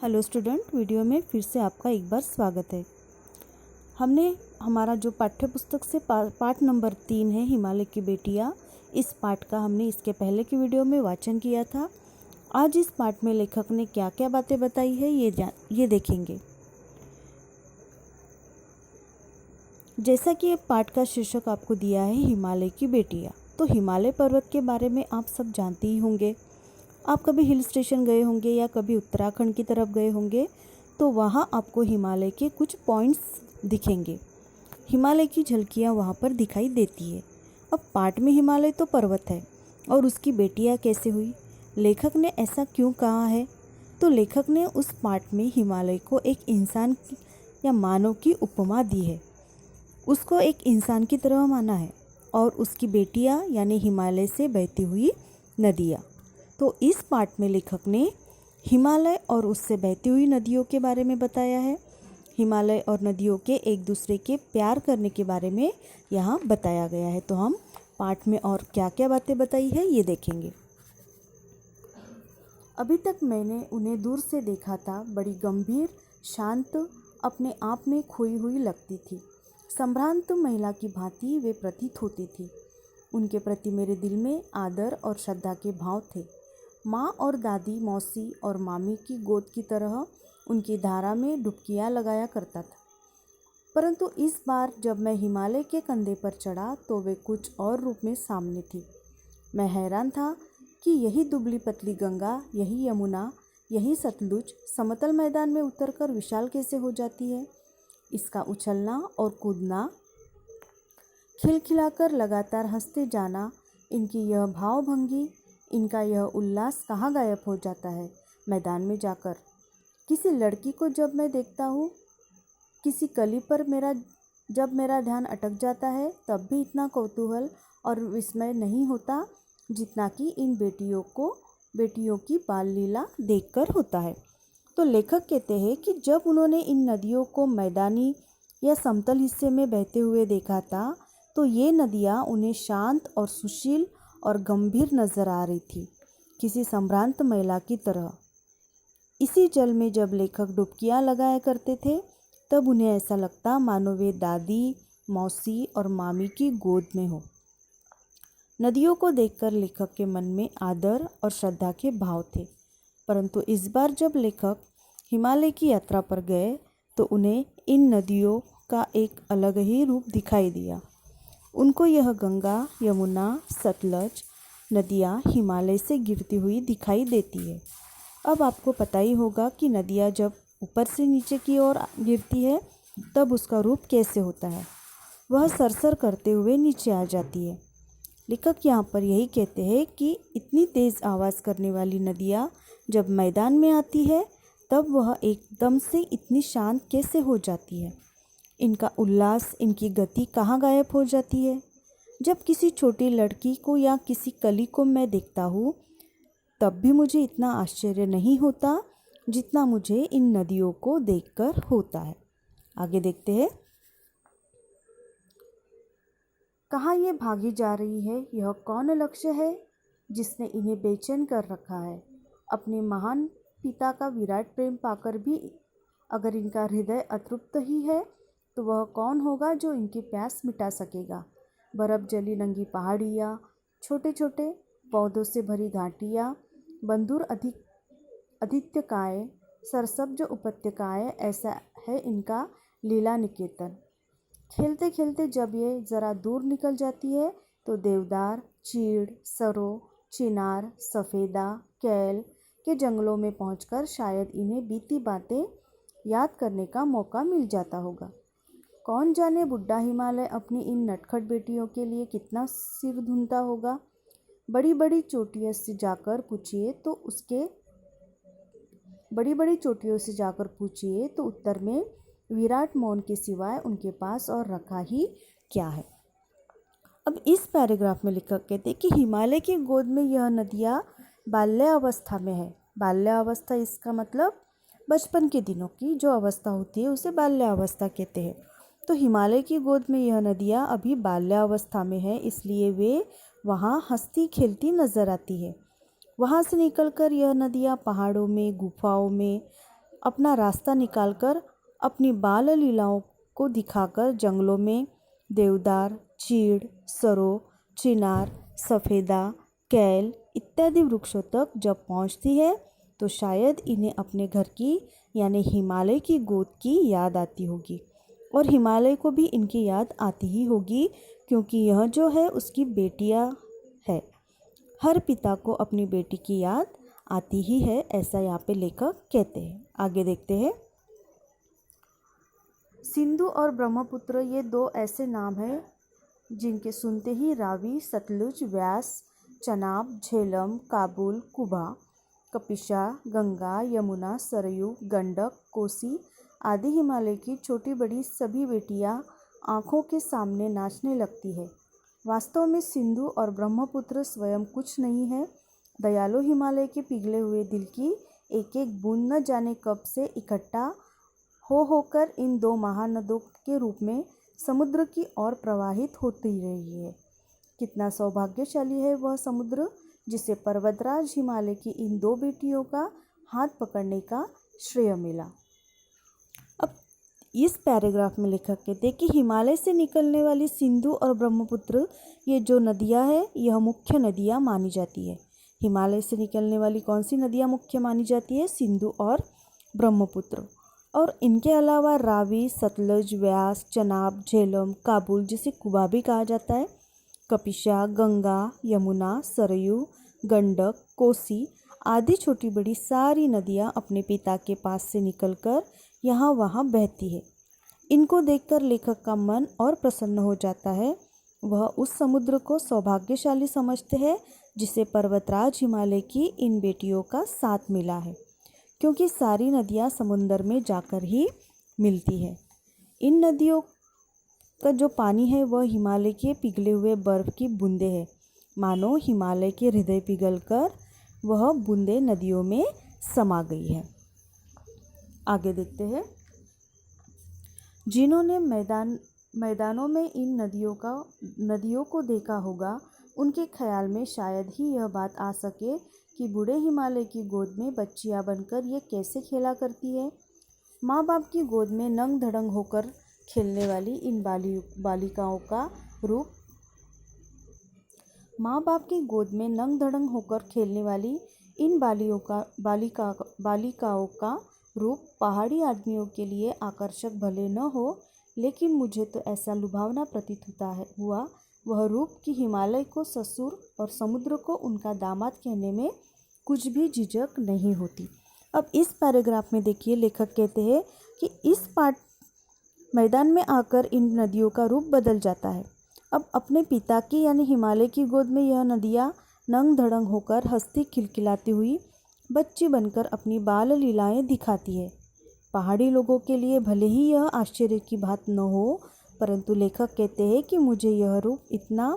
Hello student, video में फिर से आपका एक बार स्वागत है। हमने हमारा जो पाठ्य पुस्तक से पाठ नंबर 3 है हिमालय की बेटियाँ, इस पाठ का हमने इसके पहले की वीडियो में वाचन किया था। आज इस पाठ में लेखक ने क्या क्या बातें बताई है ये देखेंगे। जैसा कि पाठ का शीर्षक आपको दिया है हिमालय की बेटियाँ, तो हिमालय पर्वत के बारे में आप सब जानते ही होंगे। आप कभी हिल स्टेशन गए होंगे या कभी उत्तराखंड की तरफ गए होंगे तो वहाँ आपको हिमालय के कुछ पॉइंट्स दिखेंगे। हिमालय की झलकियाँ वहाँ पर दिखाई देती है। अब पाठ में हिमालय तो पर्वत है और उसकी बेटियाँ कैसे हुई, लेखक ने ऐसा क्यों कहा है? तो लेखक ने उस पाठ में हिमालय को एक इंसान या मानव की उपमा दी है। उसको एक इंसान की तरह माना है और उसकी बेटियाँ यानी हिमालय से बहती हुई नदियाँ। तो इस पाठ में लेखक ने हिमालय और उससे बहती हुई नदियों के बारे में बताया है। हिमालय और नदियों के एक दूसरे के प्यार करने के बारे में यहाँ बताया गया है। तो हम पाठ में और क्या क्या बातें बताई है ये देखेंगे। अभी तक मैंने उन्हें दूर से देखा था, बड़ी गंभीर, शांत, अपने आप में खोई हुई लगती थी। संभ्रांत महिला की भांति वे प्रतीत होती थी। उनके प्रति मेरे दिल में आदर और श्रद्धा के भाव थे। माँ और दादी, मौसी और मामी की गोद की तरह उनकी धारा में डुबकियाँ लगाया करता था। परंतु इस बार जब मैं हिमालय के कंधे पर चढ़ा तो वे कुछ और रूप में सामने थी। मैं हैरान था कि यही दुबली पतली गंगा, यही यमुना, यही सतलुज समतल मैदान में उतरकर विशाल कैसे हो जाती है। इसका उछलना और कूदना, खिलखिलाकर लगातार हंसते जाना, इनकी यह भावभंगी, इनका यह उल्लास कहाँ गायब हो जाता है मैदान में जाकर। किसी लड़की को जब मैं देखता हूँ, किसी कली पर जब मेरा ध्यान अटक जाता है, तब भी इतना कौतूहल और विस्मय नहीं होता जितना कि इन बेटियों की बाल लीला देखकर होता है। तो लेखक कहते हैं कि जब उन्होंने इन नदियों को मैदानी या समतल हिस्से में बहते हुए देखा था तो ये नदियाँ उन्हें शांत और सुशील और गंभीर नजर आ रही थी, किसी संभ्रांत महिला की तरह। इसी जल में जब लेखक डुबकियाँ लगाया करते थे तब उन्हें ऐसा लगता मानो वे दादी, मौसी और मामी की गोद में हो। नदियों को देखकर लेखक के मन में आदर और श्रद्धा के भाव थे। परंतु इस बार जब लेखक हिमालय की यात्रा पर गए तो उन्हें इन नदियों का एक अलग ही रूप दिखाई दिया। उनको यह गंगा, यमुना, सतलज नदियाँ हिमालय से गिरती हुई दिखाई देती है। अब आपको पता ही होगा कि नदियाँ जब ऊपर से नीचे की ओर गिरती है तब उसका रूप कैसे होता है। वह सरसर करते हुए नीचे आ जाती है। लेखक यहाँ पर यही कहते हैं कि इतनी तेज़ आवाज़ करने वाली नदियाँ जब मैदान में आती है तब वह एकदम से इतनी शांत कैसे हो जाती है। इनका उल्लास, इनकी गति कहाँ गायब हो जाती है। जब किसी छोटी लड़की को या किसी कली को मैं देखता हूँ तब भी मुझे इतना आश्चर्य नहीं होता जितना मुझे इन नदियों को देखकर होता है। आगे देखते हैं। कहाँ ये भागी जा रही है, यह कौन लक्ष्य है जिसने इन्हें बेचैन कर रखा है। अपने महान पिता का विराट प्रेम पाकर भी अगर इनका हृदय अतृप्त ही है तो वह कौन होगा जो इनकी प्यास मिटा सकेगा। बर्फ जली नंगी पहाड़ियाँ, छोटे छोटे पौधों से भरी घाटियाँ, बंधुर आदित्यकाय, सरसब्ज उपत्यकाएँ, ऐसा है इनका लीला निकेतन। खेलते खेलते जब ये ज़रा दूर निकल जाती है तो देवदार, चीड़, सरो, चिनार, सफ़ेदा, कैल के जंगलों में पहुंचकर शायद इन्हें बीती बातें याद करने का मौका मिल जाता होगा। कौन जाने बुढ़ा हिमालय अपनी इन नटखट बेटियों के लिए कितना सिर धुनता होगा। बड़ी बड़ी चोटियों से जाकर पूछिए तो उत्तर में विराट मौन के सिवाय उनके पास और रखा ही क्या है। अब इस पैराग्राफ में लेखक कहते हैं कि हिमालय की गोद में यह नदियाँ बाल्यावस्था में है। बाल्यावस्था इसका मतलब बचपन के दिनों की जो अवस्था होती है उसे बाल्यावस्था कहते हैं। तो हिमालय की गोद में यह नदियाँ अभी बाल्यावस्था में है, इसलिए वे वहाँ हंसती खेलती नजर आती है। वहाँ से निकलकर यह नदियाँ पहाड़ों में, गुफाओं में अपना रास्ता निकालकर अपनी बाल लीलाओं को दिखाकर जंगलों में देवदार, चीड़, सरो, चिनार, सफ़ेदा, कैल इत्यादि वृक्षों तक जब पहुंचती है तो शायद इन्हें अपने घर की यानी हिमालय की गोद की याद आती होगी और हिमालय को भी इनकी याद आती ही होगी, क्योंकि यह जो है उसकी बेटियां है। हर पिता को अपनी बेटी की याद आती ही है, ऐसा यहाँ पे लेखक कहते हैं। आगे देखते हैं। सिंधु और ब्रह्मपुत्र ये दो ऐसे नाम हैं जिनके सुनते ही रावी, सतलुज, व्यास, चनाब, झेलम, काबुल, कुबा, कपिशा, गंगा, यमुना, सरयू, गंडक, कोसी आदि हिमालय की छोटी बड़ी सभी बेटियां आँखों के सामने नाचने लगती है। वास्तव में सिंधु और ब्रह्मपुत्र स्वयं कुछ नहीं है। दयालु हिमालय के पिघले हुए दिल की एक एक बूंद न जाने कब से इकट्ठा होकर इन दो महानदों के रूप में समुद्र की ओर प्रवाहित होती रही है। कितना सौभाग्यशाली है वह समुद्र जिसे पर्वतराज हिमालय की इन दो बेटियों का हाथ पकड़ने का श्रेय मिला। अब इस पैराग्राफ में लेखक कहते हैं कि हिमालय से निकलने वाली सिंधु और ब्रह्मपुत्र ये जो नदियाँ हैं यह मुख्य नदियाँ मानी जाती है। हिमालय से निकलने वाली कौन सी नदियाँ मुख्य मानी जाती है? सिंधु और ब्रह्मपुत्र। और इनके अलावा रावी, सतलज, व्यास, चनाब, झेलम, काबुल जिसे कुबा भी कहा जाता है, कपिशा, गंगा, यमुना, सरयू, गंडक, कोसी आदि छोटी बड़ी सारी नदियाँ अपने पिता के पास से निकलकर यहाँ वहाँ बहती है। इनको देखकर लेखक का मन और प्रसन्न हो जाता है। वह उस समुद्र को सौभाग्यशाली समझते हैं जिसे पर्वतराज हिमालय की इन बेटियों का साथ मिला है, क्योंकि सारी नदियाँ समुद्र में जाकर ही मिलती है। इन नदियों का जो पानी है वह हिमालय के पिघले हुए बर्फ़ की बूंदें हैं। मानो हिमालय के हृदय पिघलकर वह बूंदें नदियों में समा गई है। आगे देखते हैं। जिन्होंने मैदानों में इन नदियों को देखा होगा, उनके ख्याल में शायद ही यह बात आ सके कि बूढ़े हिमालय की गोद में बच्चियां बनकर ये कैसे खेला करती है। माँ बाप की गोद में नंग धड़ंग होकर खेलने वाली इन बालिकाओं का रूप पहाड़ी आदमियों के लिए आकर्षक भले न हो, लेकिन मुझे तो ऐसा लुभावना प्रतीत हुआ वह रूप कि हिमालय को ससुर और समुद्र को उनका दामाद कहने में कुछ भी झिझक नहीं होती। अब इस पैराग्राफ में देखिए, लेखक कहते हैं कि इस मैदान में आकर इन नदियों का रूप बदल जाता है। अब अपने पिता की यानी हिमालय की गोद में यह नदियाँ नंग धड़ंग होकर हंसती खिलखिलाती हुई बच्ची बनकर अपनी बाल लीलाएँ दिखाती है। पहाड़ी लोगों के लिए भले ही यह आश्चर्य की बात न हो, परंतु लेखक कहते हैं कि मुझे यह रूप इतना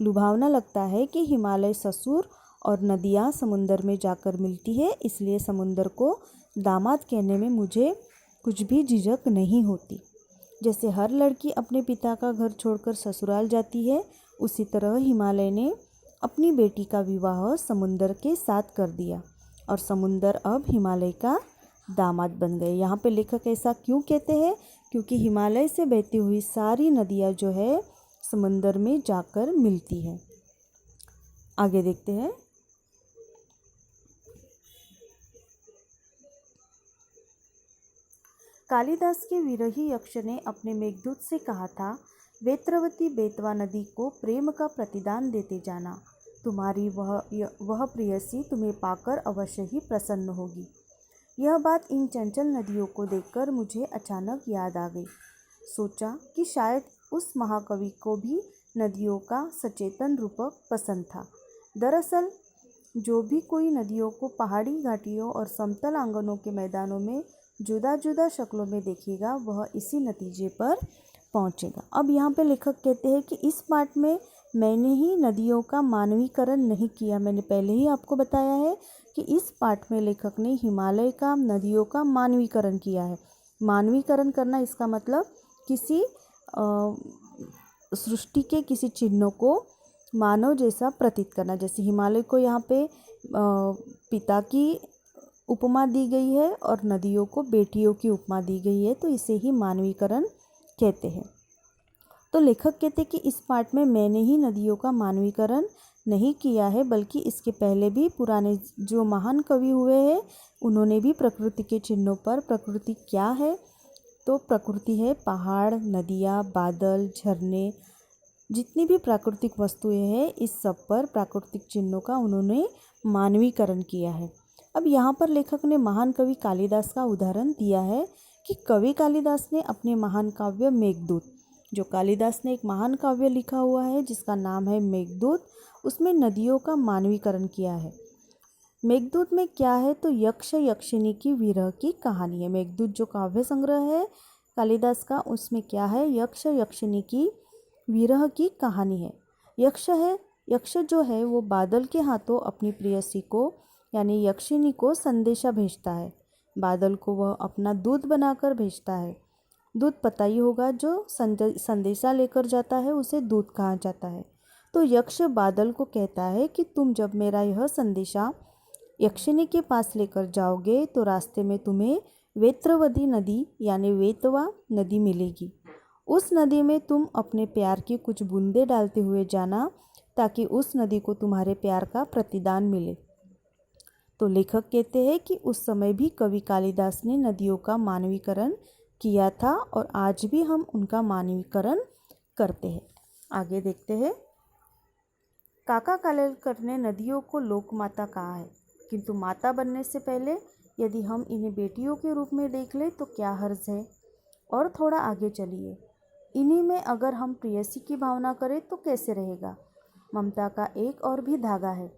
लुभावना लगता है कि हिमालय ससुर और नदियाँ समुंदर में जाकर मिलती है, इसलिए समुंदर को दामाद कहने में मुझे कुछ भी झिझक नहीं होती। जैसे हर लड़की अपने पिता का घर छोड़कर ससुराल जाती है, उसी तरह हिमालय ने अपनी बेटी का विवाह समुंदर के साथ कर दिया और समुंदर अब हिमालय का दामाद बन गए। यहाँ पे लेखक ऐसा क्यों कहते हैं? क्योंकि हिमालय से बहती हुई सारी नदियाँ जो है समुंदर में जाकर मिलती है। आगे देखते हैं। कालिदास के विरही यक्ष ने अपने मेघदूत से कहा था, वेत्रवती बेतवा नदी को प्रेम का प्रतिदान देते जाना, तुम्हारी वह प्रेयसी तुम्हें पाकर अवश्य ही प्रसन्न होगी। यह बात इन चंचल नदियों को देखकर मुझे अचानक याद आ गई। सोचा कि शायद उस महाकवि को भी नदियों का सचेतन रूपक पसंद था। दरअसल जो भी कोई नदियों को पहाड़ी घाटियों और समतल आंगनों के मैदानों में जुदा जुदा शक्लों में देखेगा, वह इसी नतीजे पर पहुंचेगा। अब यहाँ पे लेखक कहते हैं कि इस पाठ में मैंने ही नदियों का मानवीकरण नहीं किया। मैंने पहले ही आपको बताया है कि इस पाठ में लेखक ने हिमालय का, नदियों का मानवीकरण किया है। मानवीकरण करना इसका मतलब किसी सृष्टि के किसी चिन्हों को मानव जैसा प्रतीत करना। जैसे हिमालय को यहाँ पे पिता की उपमा दी गई है और नदियों को बेटियों की उपमा दी गई है, तो इसे ही मानवीकरण कहते हैं। तो लेखक कहते हैं कि इस पाठ में मैंने ही नदियों का मानवीकरण नहीं किया है, बल्कि इसके पहले भी पुराने जो महान कवि हुए हैं उन्होंने भी प्रकृति के चिन्हों पर, प्रकृति क्या है तो प्रकृति है पहाड़, नदियाँ, बादल, झरने, जितनी भी प्राकृतिक वस्तुएं हैं इस सब पर प्राकृतिक चिन्हों का उन्होंने मानवीकरण किया है। अब यहाँ पर लेखक ने महान कवि कालिदास का उदाहरण दिया है कि कवि कालिदास ने अपने महान काव्य मेघदूत, जो कालिदास ने एक महान काव्य लिखा हुआ है जिसका नाम है मेघदूत, उसमें नदियों का मानवीकरण किया है। मेघदूत में क्या है तो यक्ष यक्षिणी की विरह की कहानी है। मेघदूत जो काव्य संग्रह है कालिदास का, उसमें क्या है, यक्ष यक्षिणी की विरह की कहानी है। यक्ष जो है वो बादल के हाथों अपनी प्रेयसी को यानी यक्षिणी को संदेशा भेजता है। बादल को वह अपना दूत बनाकर भेजता है। दूत पता ही होगा, जो संदेशा लेकर जाता है उसे दूत कहा जाता है। तो यक्ष बादल को कहता है कि तुम जब मेरा यह संदेशा यक्षिणी के पास लेकर जाओगे तो रास्ते में तुम्हें वेत्रवती नदी यानी वेतवा नदी मिलेगी। उस नदी में तुम अपने प्यार की कुछ बूंदें डालते हुए जाना, ताकि उस नदी को तुम्हारे प्यार का प्रतिदान मिले। तो लेखक कहते हैं कि उस समय भी कवि कालिदास ने नदियों का मानवीकरण किया था और आज भी हम उनका मानवीकरण करते हैं। आगे देखते हैं। काका कालेलकर ने नदियों को लोकमाता कहा है, किंतु माता बनने से पहले यदि हम इन्हें बेटियों के रूप में देख लें तो क्या हर्ज है। और थोड़ा आगे चलिए, इन्हीं में अगर हम प्रेयसी की भावना करें तो कैसे रहेगा। ममता का एक और भी धागा है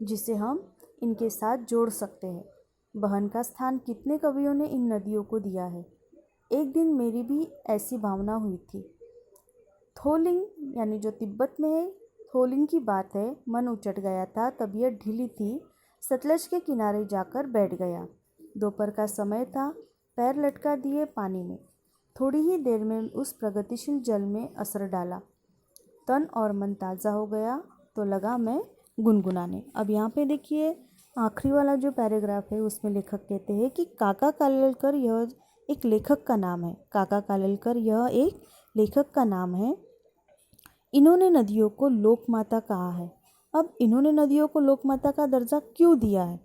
जिसे हम इनके साथ जोड़ सकते हैं। बहन का स्थान कितने कवियों ने इन नदियों को दिया है। एक दिन मेरी भी ऐसी भावना हुई थी। थोलिंग यानी जो तिब्बत में है, थोलिंग की बात है, मन उचट गया था, तबीयत ढीली थी, सतलज के किनारे जाकर बैठ गया। दोपहर का समय था, पैर लटका दिए पानी में, थोड़ी ही देर में उस प्रगतिशील जल में असर डाला, तन और मन ताज़ा हो गया तो लगा मैं गुनगुनाने। अब यहाँ पे देखिए आखिरी वाला जो पैराग्राफ है उसमें लेखक कहते हैं कि काका कालेलकर यह एक लेखक का नाम है। काका कालेलकर यह एक लेखक का नाम है। इन्होंने नदियों को लोकमाता कहा है। अब इन्होंने नदियों को लोकमाता का दर्जा क्यों दिया है,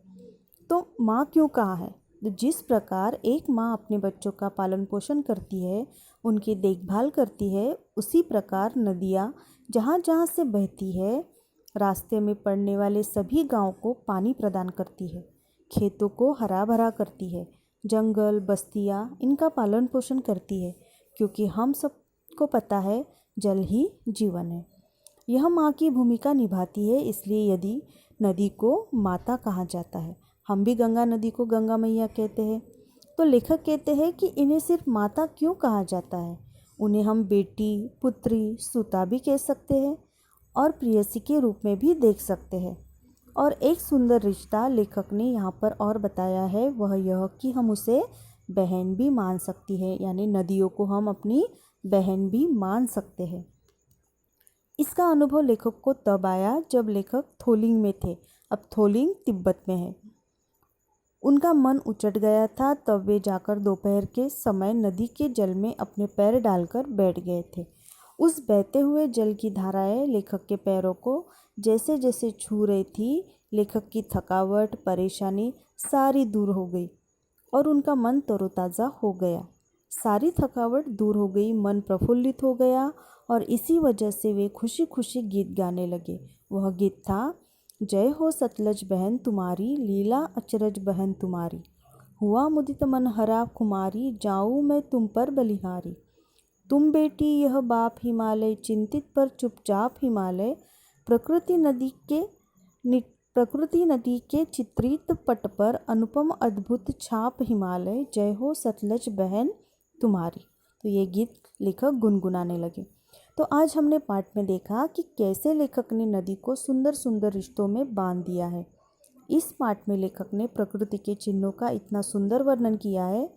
तो माँ क्यों कहा है। जिस प्रकार एक माँ अपने बच्चों का पालन पोषण करती है, उनकी देखभाल करती है, उसी प्रकार नदियाँ जहाँ जहाँ से बहती है, रास्ते में पड़ने वाले सभी गाँव को पानी प्रदान करती है, खेतों को हरा भरा करती है, जंगल बस्तियाँ इनका पालन पोषण करती है, क्योंकि हम सबको पता है जल ही जीवन है। यह माँ की भूमिका निभाती है, इसलिए यदि नदी को माता कहा जाता है। हम भी गंगा नदी को गंगा मैया कहते हैं। तो लेखक कहते हैं कि इन्हें सिर्फ माता क्यों कहा जाता है, उन्हें हम बेटी, पुत्री, सुता भी कह सकते हैं और प्रेयसी के रूप में भी देख सकते हैं। और एक सुंदर रिश्ता लेखक ने यहाँ पर और बताया है, वह यह कि हम उसे बहन भी मान सकती है, यानी नदियों को हम अपनी बहन भी मान सकते हैं। इसका अनुभव लेखक को तब आया जब लेखक थोलिंग में थे। अब थोलिंग तिब्बत में है। उनका मन उचट गया था, तब वे जाकर दोपहर के समय नदी के जल में अपने पैर डालकर बैठ गए थे। उस बहते हुए जल की धाराएं लेखक के पैरों को जैसे जैसे छू रही थी, लेखक की थकावट, परेशानी सारी दूर हो गई और उनका मन तरोताज़ा हो गया। सारी थकावट दूर हो गई, मन प्रफुल्लित हो गया और इसी वजह से वे खुशी खुशी गीत गाने लगे। वह गीत था, जय हो सतलज बहन तुम्हारी, लीला अचरज बहन तुम्हारी, हुआ मुदित मन हरा कुमारी, जाऊँ मैं तुम पर बलिहारी। तुम बेटी यह बाप हिमालय, चिंतित पर चुपचाप हिमालय, प्रकृति नदी के चित्रित पट पर अनुपम अद्भुत छाप हिमालय, जय हो सतलज बहन तुम्हारी। तो ये गीत लेखक गुनगुनाने लगे। तो आज हमने पाठ में देखा कि कैसे लेखक ने नदी को सुंदर सुंदर रिश्तों में बांध दिया है। इस पाठ में लेखक ने प्रकृति के चिन्हों का इतना सुंदर वर्णन किया है।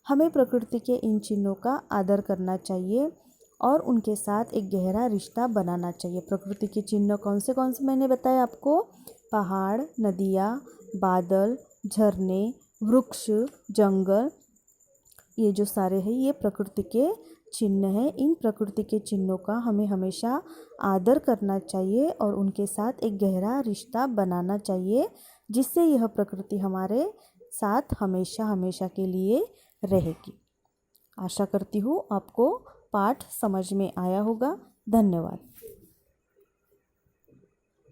हमें प्रकृति के इन चिन्हों का आदर करना चाहिए और उनके साथ एक गहरा रिश्ता बनाना चाहिए। प्रकृति के चिन्ह कौन से मैंने बताया आपको, पहाड़, नदियाँ, बादल, झरने, वृक्ष, जंगल, ये जो सारे हैं ये प्रकृति के चिन्ह हैं। इन प्रकृति के चिन्हों का हमें हमेशा आदर करना चाहिए और उनके साथ एक गहरा रिश्ता बनाना चाहिए, जिससे यह प्रकृति हमारे साथ हमेशा हमेशा के लिए रहेगी। आशा करती हूँ आपको पाठ समझ में आया होगा। धन्यवाद।